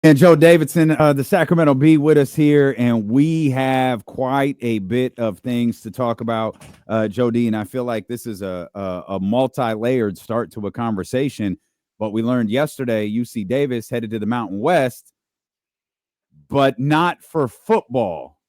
And Joe Davidson, the Sacramento Bee, with us here, and we have quite a bit of things to talk about, Joe D. And I feel like this is a multi-layered start to a conversation. But we learned yesterday, UC Davis headed to the Mountain West, but not for football.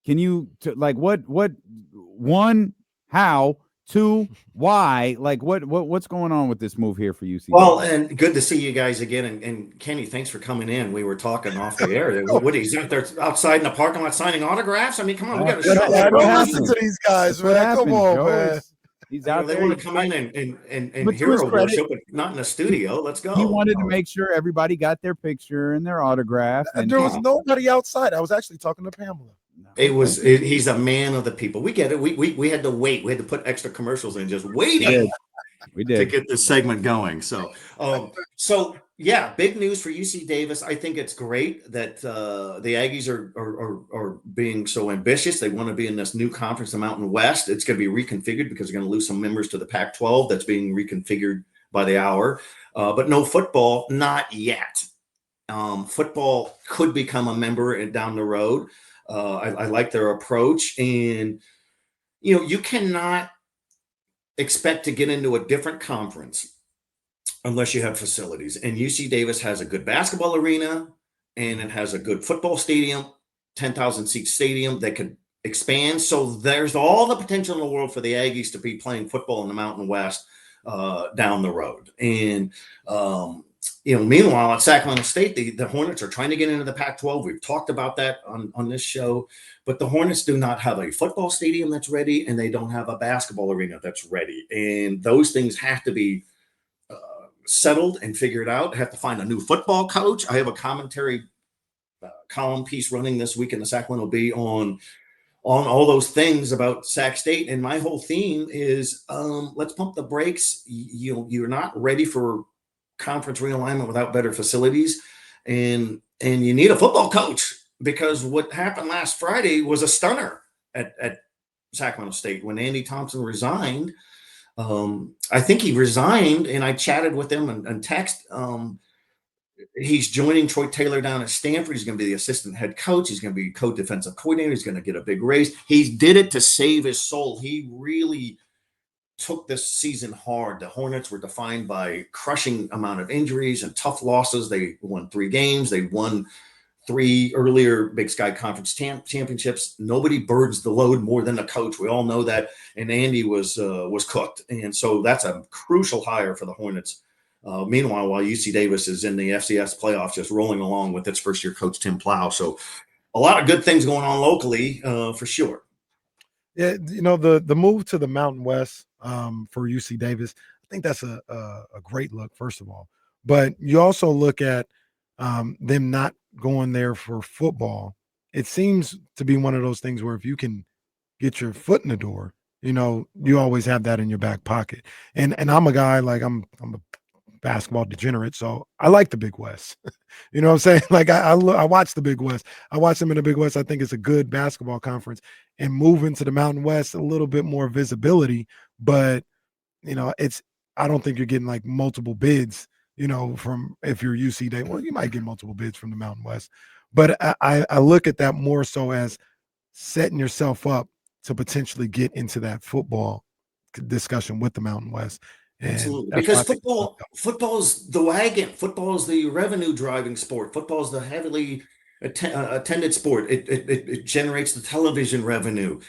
Can you like what one how two why like what's going on with this move here for UC Well, Davis? and good to see you guys again. And Kenny, thanks for coming in. We were talking off the air. What he's out there outside in the parking lot signing autographs? I mean, come on, we got a What show. that's what Don't listen happened. to these guys, That's what man. Come happened, on, Joe. man. It's he's out They there. want to come in and But to his hero credit, worship, but not in the he, studio. Let's he go. wanted to make sure everybody got their picture and their autograph. And There was nobody outside. I was actually talking to Pamela. okay, He's a man of the people. We get it. We had to wait. We had to put extra commercials in, just we did. waiting We to did. get this segment going. So yeah, big news for UC Davis. I think it's great that the Aggies are being so ambitious. They want to be in this new conference, the Mountain West. It's going to be reconfigured because they're going to lose some members to the Pac-12. That's being reconfigured by the hour. But no football, not yet. Football could become a member down the road. I like their approach, and you cannot expect to get into a different conference unless you have facilities. And UC Davis has a good basketball arena, and it has a good football stadium, 10,000 seat stadium that could expand. So there's all the potential in the world for the Aggies to be playing football in the Mountain West down the road. And meanwhile at Sacramento State, the Hornets are trying to get into the Pac-12. We've talked about that on this show, but the Hornets do not have a football stadium that's ready, and they don't have a basketball arena that's ready. And those things have to be settled and figured out. I have to find a new football coach. I have a commentary column piece running this week in the Sacramento Bee on all those things about Sac State. And my whole theme is let's pump the brakes. You're not ready for conference realignment without better facilities, and you need a football coach, because what happened last Friday was a stunner at Sacramento State when Andy Thompson resigned. I think he resigned, and I chatted with him and text. He's joining Troy Taylor down at Stanford. He's going to be the assistant head coach. He's going to be co-defensive coordinator. He's going to get a big raise. He did it to save his soul. He really took this season hard. The Hornets were defined by crushing amount of injuries and tough losses. They won 3 games. They won 3 earlier Big Sky Conference championships. Nobody burdens the load more than the coach. We all know that. And Andy was cooked. And so that's a crucial hire for the Hornets. Meanwhile, while UC Davis is in the FCS playoffs, just rolling along with its first-year coach, Tim Plow. So a lot of good things going on locally for sure. Yeah, the move to the Mountain West for UC Davis, I think that's a great look, first of all. But you also look at them not going there for football. It seems to be one of those things where if you can get your foot in the door, you always have that in your back pocket. And I'm a guy, like I'm a basketball degenerate, so I like the Big West. You know what I'm saying? Like I watch the Big West. I watch them in the Big West. I think it's a good basketball conference. And moving to the Mountain West, a little bit more visibility, but it's I don't think you're getting like multiple bids. From if you're UC Day, well, you might get multiple bids from the Mountain West, but I look at that more so as setting yourself up to potentially get into that football discussion with the Mountain West. And Absolutely, that's why because I think football's the wagon. Football is the revenue driving sport. Football is the heavily attended sport. It generates the television revenue,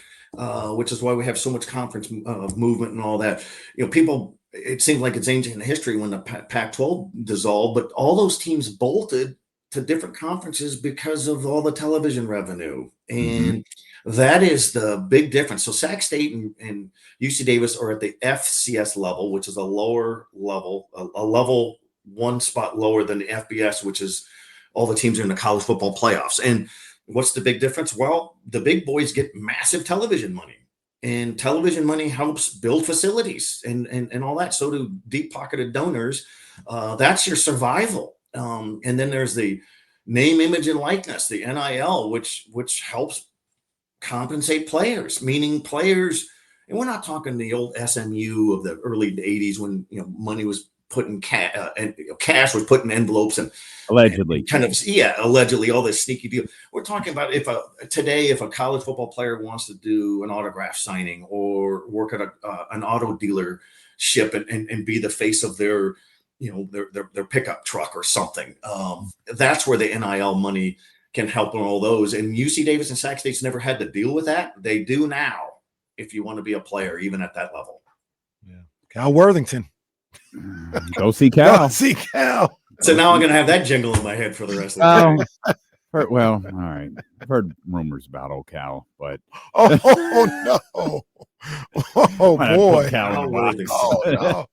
which is why we have so much conference movement and all that. People. It seems like it's ancient history when the Pac-12 dissolved, but all those teams bolted to different conferences because of all the television revenue, Mhm. and that is the big difference. So Sac State and UC Davis are at the FCS level, which is a lower level, a level one spot lower than the FBS, which is all the teams are in the college football playoffs. And what's the big difference? Well, the big boys get massive television money, and television money helps build facilities and all that. So do deep pocketed donors. That's your survival. And then there's the name, image, and likeness, the NIL, which helps compensate players, meaning players. And we're not talking the old SMU of the early 80s when money was putting cash was put in envelopes and Allegedly. kind of, allegedly all this sneaky deal. We're talking about if a college football player wants to do an autograph signing or work at an auto dealership and be the face of their pickup truck or something. That's where the NIL money can help on all those. And UC Davis and Sac State's never had to deal with that. They do now if you want to be a player, even at that level. Yeah. Cal Worthington. Go see Cal. Go see Cal. So now I'm going to have that jingle in my head for the rest of the day. Well, all right. I've heard rumors about old Cal, but no. Oh boy. Cal no.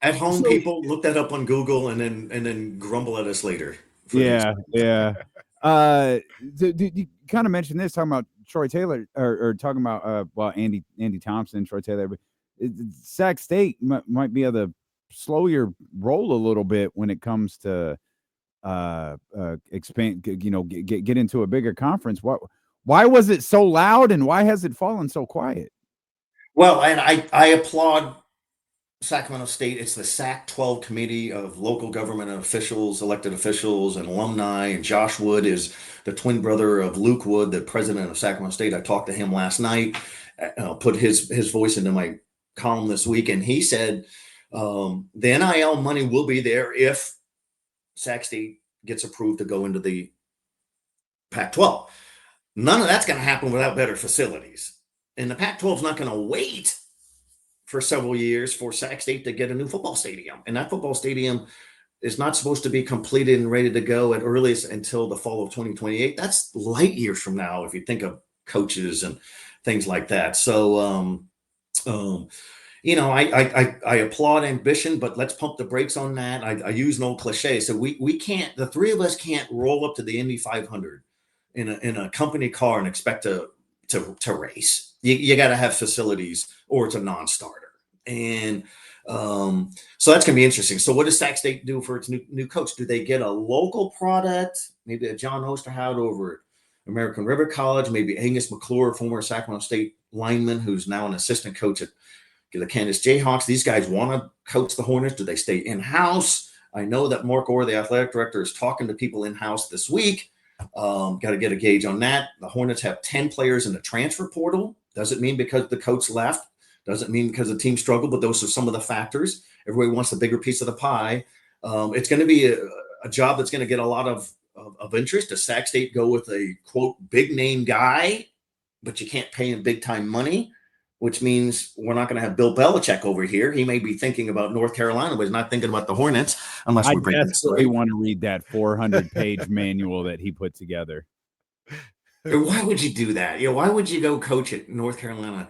At home, people look that up on Google and then grumble at us later. Yeah. You kind of mentioned this, talking about Troy Taylor or talking about Andy Thompson, Troy Taylor, but Sac State might be able to slow your roll a little bit when it comes to expand, get into a bigger conference. Why was it so loud and why has it fallen so quiet? Well, and I applaud Sacramento State. It's the SAC-12 committee of local government officials, elected officials, and alumni. And Josh Wood is the twin brother of Luke Wood, the president of Sacramento State. I talked to him last night, put his voice into my column this week, and he said the NIL money will be there if Sac State gets approved to go into the Pac-12. None of that's going to happen without better facilities. And the Pac-12 is not going to wait for several years for Sac State to get a new football stadium. And that football stadium is not supposed to be completed and ready to go at earliest until the fall of 2028. That's light years from now, if you think of coaches and things like that. So, I applaud ambition, but let's pump the brakes on that. I use an old cliche. So we can't, the three of us can't roll up to the Indy 500 in a company car and expect to race. You got to have facilities or it's a non-starter. And so that's going to be interesting. So what does Sac State do for its new coach? Do they get a local product? Maybe a John Osterhout over at American River College, maybe Angus McClure, former Sacramento State lineman, who's now an assistant coach at the Kansas Jayhawks. These guys want to coach the Hornets. Do they stay in-house? I know that Mark Orr, the athletic director, is talking to people in-house this week. Got to get a gauge on that. The Hornets have 10 players in the transfer portal. Doesn't mean because the coach left. Doesn't mean because the team struggled, but those are some of the factors. Everybody wants a bigger piece of the pie. It's going to be a job that's going to get a lot of interest. Does Sac State go with a, quote, big name guy, but you can't pay him big time money, which means we're not going to have Bill Belichick over here. He may be thinking about North Carolina, but he's not thinking about the Hornets unless we're breaking this. I want to read that 400-page manual that he put together. Why would you do that? Why would you go coach at North Carolina?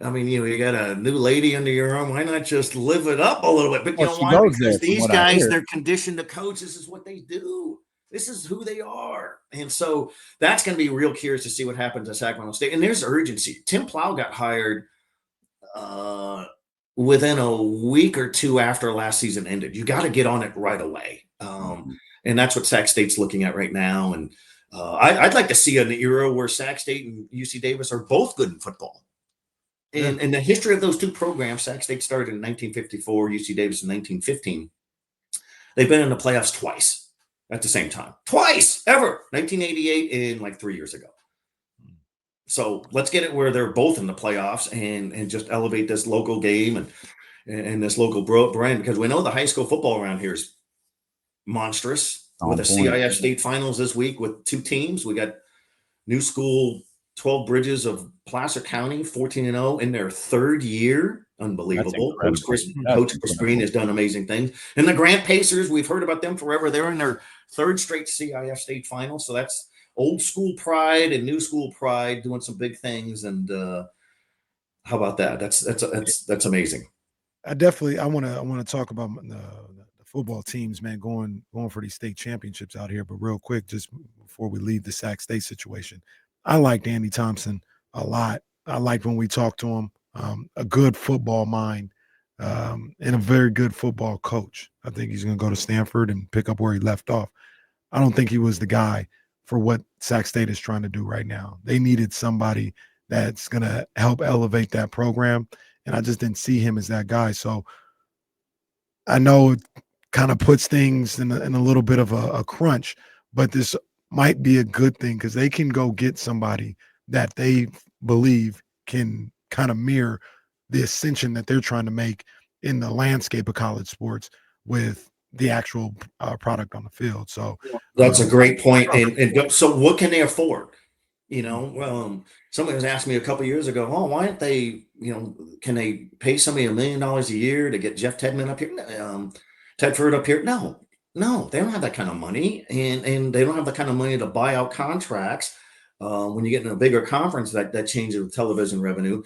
I mean, you got a new lady under your arm. Why not just live it up a little bit? But you know why? Because these guys, they're conditioned to coach. This is what they do. This is who they are. And so that's going to be real curious to see what happens at Sacramento State. And there's urgency. Tim Plow got hired within a week or two after last season ended. You got to get on it right away. And that's what Sac State's looking at right now. And I'd like to see an era where Sac State and UC Davis are both good in football. And the history of those two programs, Sac State started in 1954, UC Davis in 1915. They've been in the playoffs twice at the same time. Twice, ever. 1988 and like 3 years ago. So let's get it where they're both in the playoffs and just elevate this local game and this local brand, because we know the high school football around here is monstrous. With a CIF state finals this week with two teams. We got New School 12 Bridges of Placer County, 14-0 in their third year. Unbelievable. Coach Chris Green has done amazing things. And the Grant Pacers, we've heard about them forever. They're in their third straight CIF state final. So that's old school pride and new school pride doing some big things. And how about that? That's amazing. I want to talk about the football teams, man, going for these state championships out here. But real quick, just before we leave the Sac State situation, I liked Andy Thompson a lot. I liked when we talked to him, a good football mind and a very good football coach. I think he's going to go to Stanford and pick up where he left off. I don't think he was the guy for what Sac State is trying to do right now. They needed somebody that's going to help elevate that program, and I just didn't see him as that guy. So I know it kind of puts things in a little bit of a crunch, but this might be a good thing because they can go get somebody that they believe can kind of mirror the ascension that they're trying to make in the landscape of college sports with the actual product on the field. So That's a great point. Okay. And so what can they afford? You know, somebody was asking me a couple years ago, oh, why don't they, can they pay somebody $1 million a year to get Jeff Tedman up here? Tedford up here? No, they don't have that kind of money, and they don't have the kind of money to buy out contracts. When you get in a bigger conference, that changes the television revenue.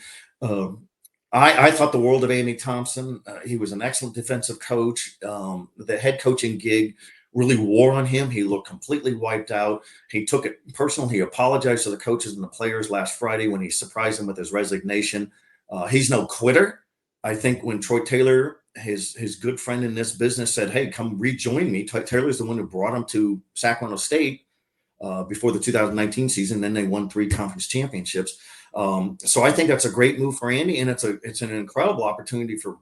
I thought the world of Andy Thompson. He was an excellent defensive coach. The head coaching gig really wore on him. He looked completely wiped out. He took it personal. He apologized to the coaches and the players last Friday when he surprised them with his resignation. He's no quitter. I think when Troy Taylor, his good friend in this business, said, "Hey, come rejoin me," Taylor's the one who brought him to Sacramento State before the 2019 season. Then they won 3 conference championships. So I think that's a great move for Andy, and it's an incredible opportunity for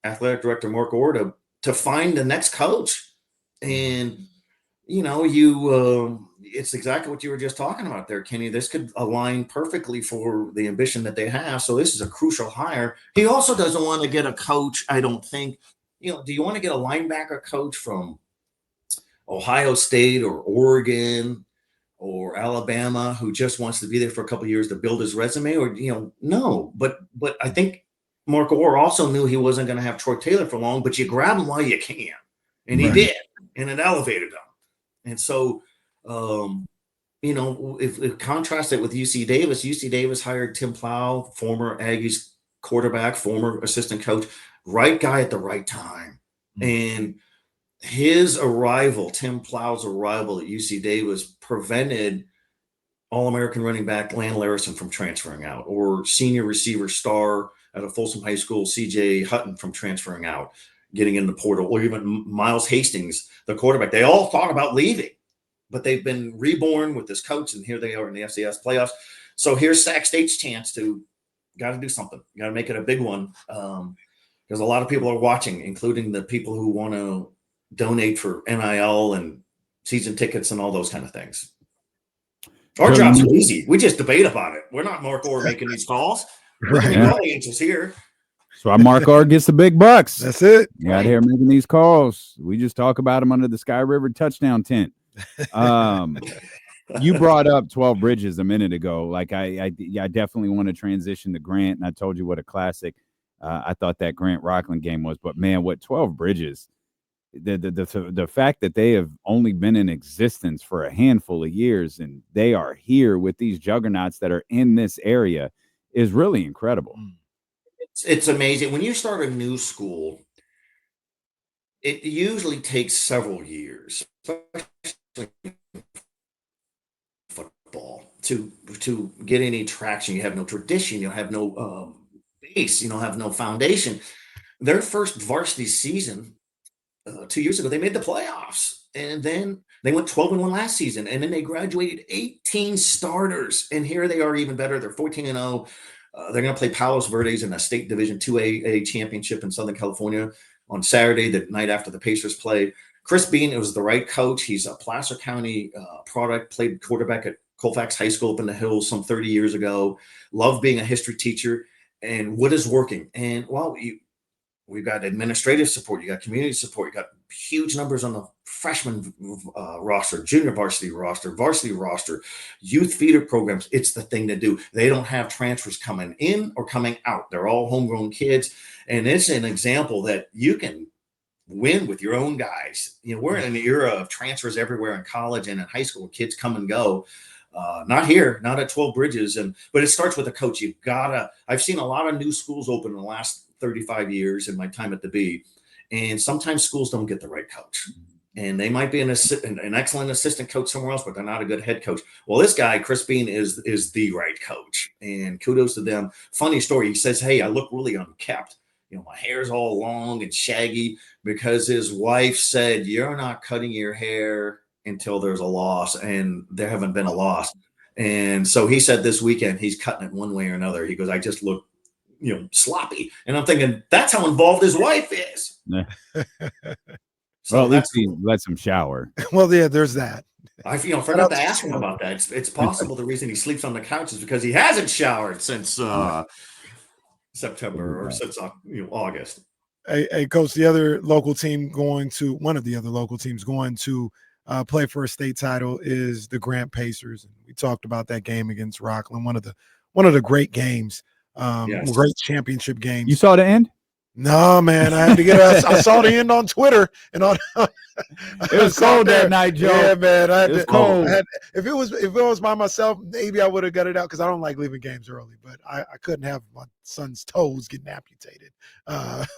athletic director Mark Orr to find the next coach. And it's exactly what you were just talking about there, Kenny. This could align perfectly for the ambition that they have. So this is a crucial hire. He also doesn't want to get a coach, I don't think. Do you want to get a linebacker coach from Ohio State or Oregon or Alabama who just wants to be there for a couple of years to build his resume? Or no. But I think Mark Orr also knew he wasn't going to have Troy Taylor for long. But you grab him while you can, and he did, and it elevated him. And so, if contrast it with UC Davis hired Tim Plow, former Aggies quarterback, former assistant coach, right guy at the right time. And his arrival, Tim Plow's arrival at UC Davis, prevented All-American running back Lan Larison from transferring out, or senior receiver star at a Folsom High School, CJ Hutton, from transferring out, getting in the portal, or even Miles Hastings, the quarterback. They all thought about leaving, but they've been reborn with this coach, and here they are in the FCS playoffs. So here's Sac State's chance to got to do something. Got to make it a big one, because a lot of people are watching, including the people who want to donate for NIL and season tickets and all those kind of things. Our jobs are easy. We just debate about it. We're not Mark Orr making these calls. We're the audiences here. So Mark Orr gets the big bucks. That's it. You out here making these calls. We just talk about him under the Sky River touchdown tent. You brought up 12 Bridges a minute ago. Like I definitely want to transition to Grant, and I told you what a classic I thought that Grant Rockland game was. But man, what 12 Bridges, the fact that they have only been in existence for a handful of years and they are here with these juggernauts that are in this area is really incredible. It's amazing. When you start a new school, it usually takes several years, especially football, to get any traction. You have no tradition. You have no base. You don't have no foundation. Their first varsity season 2 years ago, they made the playoffs, and then they went 12-1 last season, and then they graduated 18 starters, and here they are even better. They're 14-0. They're going to play Palos Verdes in a state Division II championship in Southern California on Saturday, the night after the Pacers play. Chris Bean, it was the right coach. He's a Placer County product, played quarterback at Colfax High School up in the hills some 30 years ago. Loved being a history teacher. And what is working? And we've got administrative support. You got community support. You got huge numbers on the freshman roster, junior varsity roster, youth feeder programs. It's the thing to do. They don't have transfers coming in or coming out. They're all homegrown kids. And it's an example that you can win with your own guys. We're in an era of transfers everywhere in college and in high school. Kids come and go. Not here, not at 12 Bridges. But it starts with a coach. I've seen a lot of new schools open in the last 35 years in my time at the B, and sometimes schools don't get the right coach, and they might be an excellent assistant coach somewhere else, but they're not a good head coach. Well, this guy, Chris Bean, is the right coach, and kudos to them. Funny story. He says, "Hey, I look really unkept. My hair's all long and shaggy because his wife said, you're not cutting your hair until there's a loss,' and there haven't been a loss. And so he said this weekend he's cutting it one way or another. He goes, I just look sloppy. And I'm thinking that's how involved his wife is. Yeah. So Well, at least that's he cool. lets him shower. Well, yeah, there's that. I Shout forgot out to to ask him Sean. about that. It's possible the reason he sleeps on the couch is because he hasn't showered since September or since August. Hey, coach, one of the other local teams going to play for a state title is the Grant Pacers. We talked about that game against Rockland, one of the great games, Yes. great championship games. You saw the end? No, man, I had to get I saw the end on Twitter and on. It was cold that night, Joe. Yeah, man, It was cold. If it was by myself, maybe I would have got it out because I don't like leaving games early. But I couldn't have my son's toes getting amputated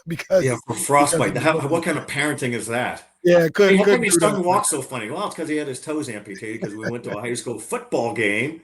because for frostbite. What kind of parenting is that? Yeah, Hey, how come couldn't your do son that. walks so funny? Well, it's because he had his toes amputated because we went to a high school football game,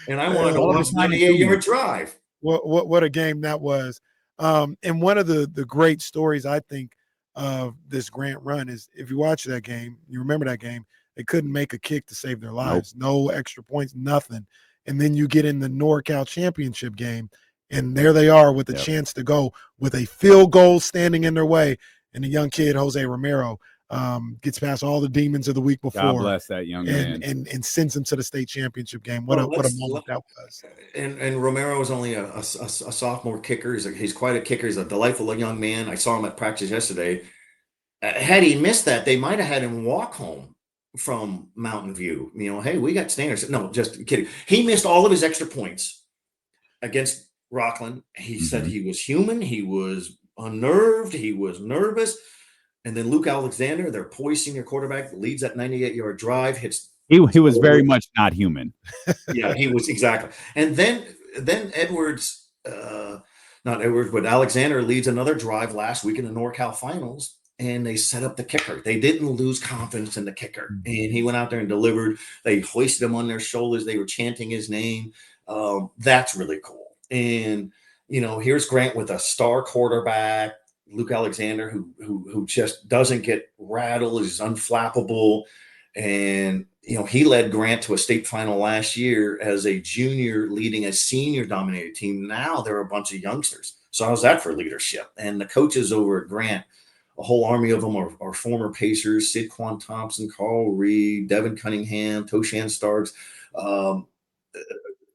and I wanted to all of watch a a sudden, 98-yard drive. What a game that was. And one of the great stories I think of this Grant run is if you watch that game, you remember that game, they couldn't make a kick to save their lives. No extra points, nothing. And then you get in the NorCal championship game, and there they are with a chance to go with a field goal standing in their way. And the young kid, Jose Romero, gets past all the demons of the week before. God bless that young man. And sends him to the state championship game. What a moment that was. And Romero is only a sophomore kicker. He's quite a kicker. He's a delightful young man. I saw him at practice yesterday. Had he missed that, they might have had him walk home from Mountain View. Hey, we got standards. No, just kidding. He missed all of his extra points against Rockland. He said he was human. He was unnerved. He was nervous. And then Luke Alexander, their poised senior quarterback, leads that 98-yard drive, hits. He was very much not human. Yeah, he was exactly. And then Edwards, not Edwards, but Alexander leads another drive last week in the NorCal finals, and they set up the kicker. They didn't lose confidence in the kicker, and he went out there and delivered. They hoisted him on their shoulders. They were chanting his name. That's really cool. And here's Grant with a star quarterback, Luke Alexander, who just doesn't get rattled, is unflappable. And, he led Grant to a state final last year as a junior leading a senior dominated team. Now there are a bunch of youngsters. So how's that for leadership? And the coaches over at Grant, a whole army of them are former Pacers, Sid Quan Thompson, Carl Reed, Devin Cunningham, Toshan Starks.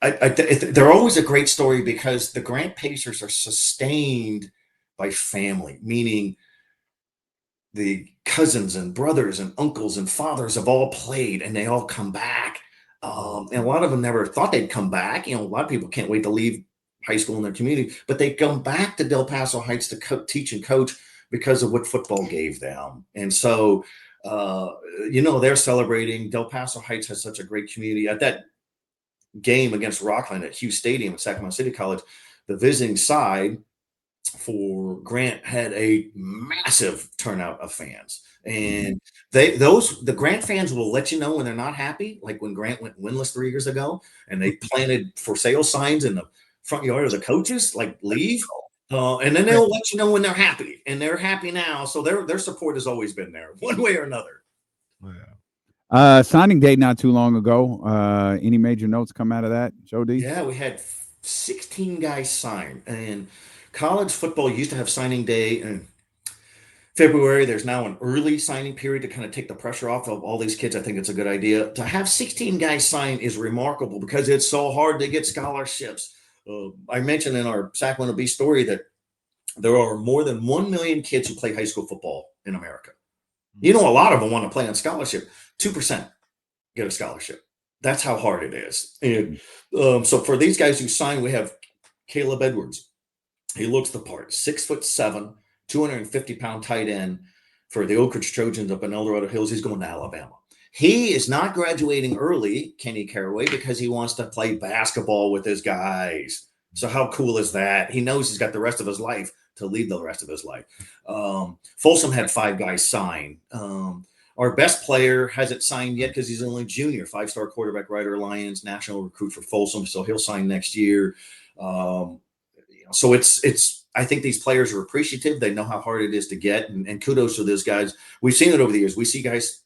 They're always a great story because the Grant Pacers are sustained by family, meaning the cousins and brothers and uncles and fathers have all played and they all come back. And a lot of them never thought they'd come back. A lot of people can't wait to leave high school in their community, but they come back to Del Paso Heights to teach and coach because of what football gave them. And so, they're celebrating. Del Paso Heights has such a great community. At that game against Rockland at Hughes Stadium at Sacramento City College, the visiting side for Grant had a massive turnout of fans, and the Grant fans will let you know when they're not happy, like when Grant went winless 3 years ago, and they planted for sale signs in the front yard of the coaches, like leave, and then they'll let you know when they're happy, and they're happy now. So their support has always been there, one way or another. Signing day not too long ago. Any major notes come out of that, Joe D? Yeah, we had 16 guys sign, and college football used to have signing day in February. There's now an early signing period to kind of take the pressure off of all these kids. I think it's a good idea. To have 16 guys sign is remarkable because it's so hard to get scholarships. I mentioned in our Sacramento Bee story that there are more than 1 million kids who play high school football in America. A lot of them want to play on scholarship. 2% get a scholarship. That's how hard it is. And so for these guys who sign, we have Caleb Edwards. He looks the part, 6'7", 250-pound tight end for the Oak Ridge Trojans up in El Dorado Hills. He's going to Alabama. He is not graduating early, Kenny Caraway, because he wants to play basketball with his guys. So how cool is that? He knows he's got the rest of his life to lead the rest of his life. Folsom had 5 guys sign. Our best player hasn't signed yet because he's only junior, 5-star quarterback, Ryder Lyons, national recruit for Folsom. So he'll sign next year. So it's. I think these players are appreciative. They know how hard it is to get, and kudos to those guys. We've seen it over the years. We see guys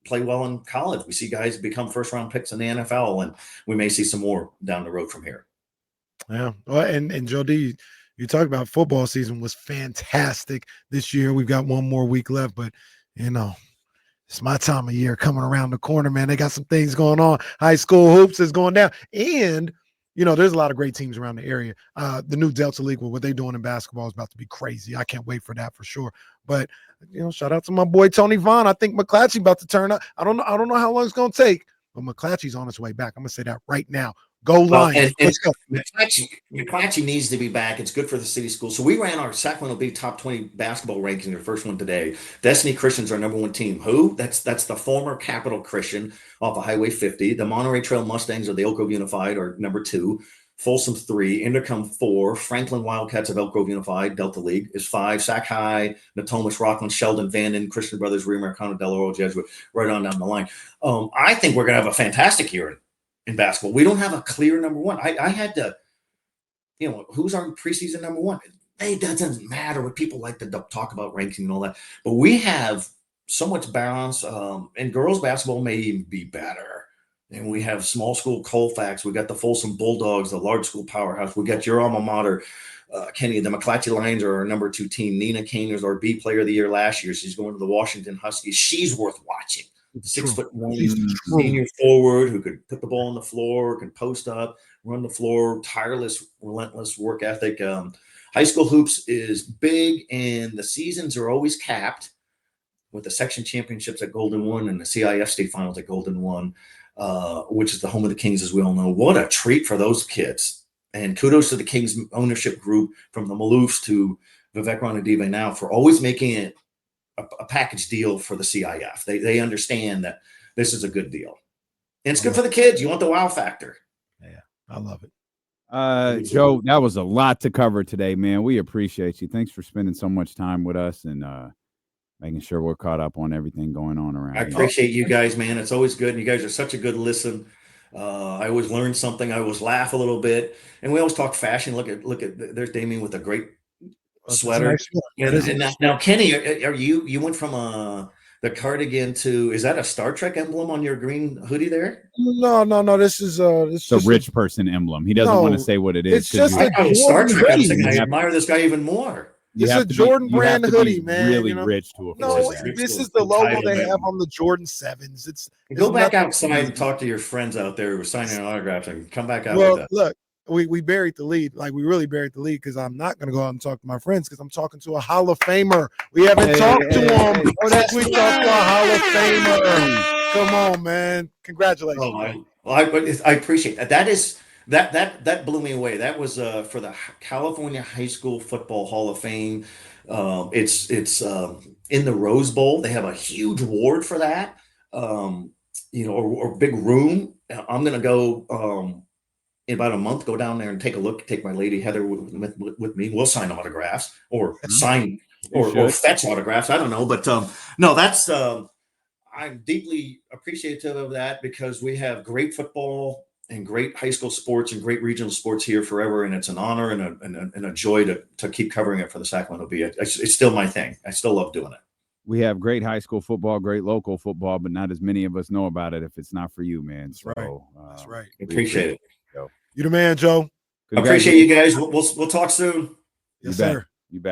play well in college. We see guys become first-round picks in the NFL, and we may see some more down the road from here. Yeah, well, and Joe D, you talk about football season was fantastic this year. We've got one more week left, but it's my time of year coming around the corner, man. They got some things going on. High school hoops is going down. And, there's a lot of great teams around the area. The new Delta League, what they're doing in basketball is about to be crazy. I can't wait for that for sure. But, shout out to my boy Tony Vaughn. I think McClatchy about to turn up. I don't know how long it's going to take, but McClatchy's on his way back. I'm going to say that right now. Go Lions. McClatchy needs to be back. It's good for the city school. So we ran our Sacramento Bee top 20 basketball ranking, their first one today. Destiny Christian's our number one team. Who? That's the former Capital Christian off of Highway 50. The Monterey Trail Mustangs of the Elk Grove Unified are number 2. Folsom 3, Intercom 4, Franklin Wildcats of Elk Grove Unified, Delta League is 5, Sac High, Natomas, Rockland, Sheldon, Vanden, Christian Brothers, Rio Americano, Del Oro, Jesuit, right on down the line. I think we're going to have a fantastic year in basketball. We don't have a clear number one. I had to, who's our preseason number one? It doesn't matter what people like to talk about ranking and all that, but we have so much balance. And girls basketball may even be better. And we have small school Colfax. We got the Folsom Bulldogs, the large school powerhouse. We got your alma mater, Kenny. The McClatchy Lions are our number 2 team. Nina Kane is our B player of the year last year. She's going to the Washington Huskies. She's worth watching. 6'1" senior forward who could put the ball on the floor, can post up, run the floor, tireless, relentless work ethic. High school hoops is big, and the seasons are always capped with the section championships at Golden One and the CIF state finals at Golden One, which is the home of the Kings, as we all know. What a treat for those kids. And kudos to the Kings ownership group, from the Maloofs to Vivek Ranadive now, for always making it a package deal for the CIF. They understand that this is a good deal. And it's good for the kids. You want the wow factor. Yeah, I love it. Joe, that was a lot to cover today, man. We appreciate you. Thanks for spending so much time with us and making sure we're caught up on everything going on around here. I appreciate you guys, man. It's always good. And you guys are such a good listen. I always learn something. I always laugh a little bit. And we always talk fashion. Look at there's Damien with a great sweater. Nice. Now, Kenny, are you went from the cardigan to, is that a Star Trek emblem on your green hoodie there? No. This is it's a rich person emblem. He doesn't want to say what it is. It's just a Star Trek. I was thinking, I admire this guy even more. It's a Jordan brand hoodie, man. Really rich to afford this is the logo they have on the Jordan 7s. It's go back outside and talk to your friends out there who are signing autographs and come back out with that. Look, we buried the lead. Like, we really buried the lead, because I'm not going to go out and talk to my friends, because I'm talking to a Hall of Famer. We haven't talked to him. We talked to a Hall of Famer. Come on, man. Congratulations. I appreciate that. That blew me away. That was for the California High School Football Hall of Fame. It's in the Rose Bowl. They have a huge award for that. Or big room. I'm going to go in about a month, go down there and take a look, take my lady Heather with me. We'll sign autographs or fetch autographs. I don't know. But no, that's I'm deeply appreciative of that, because we have great football and great high school sports and great regional sports here forever. And it's an honor and a joy to keep covering it for the Sacramento Bee. It's still my thing. I still love doing it. We have great high school football, great local football, but not as many of us know about it if it's not for you, man. That's right. That's right. Appreciate it. You the man, Joe. Appreciate you guys. We'll talk soon. Yes, sir.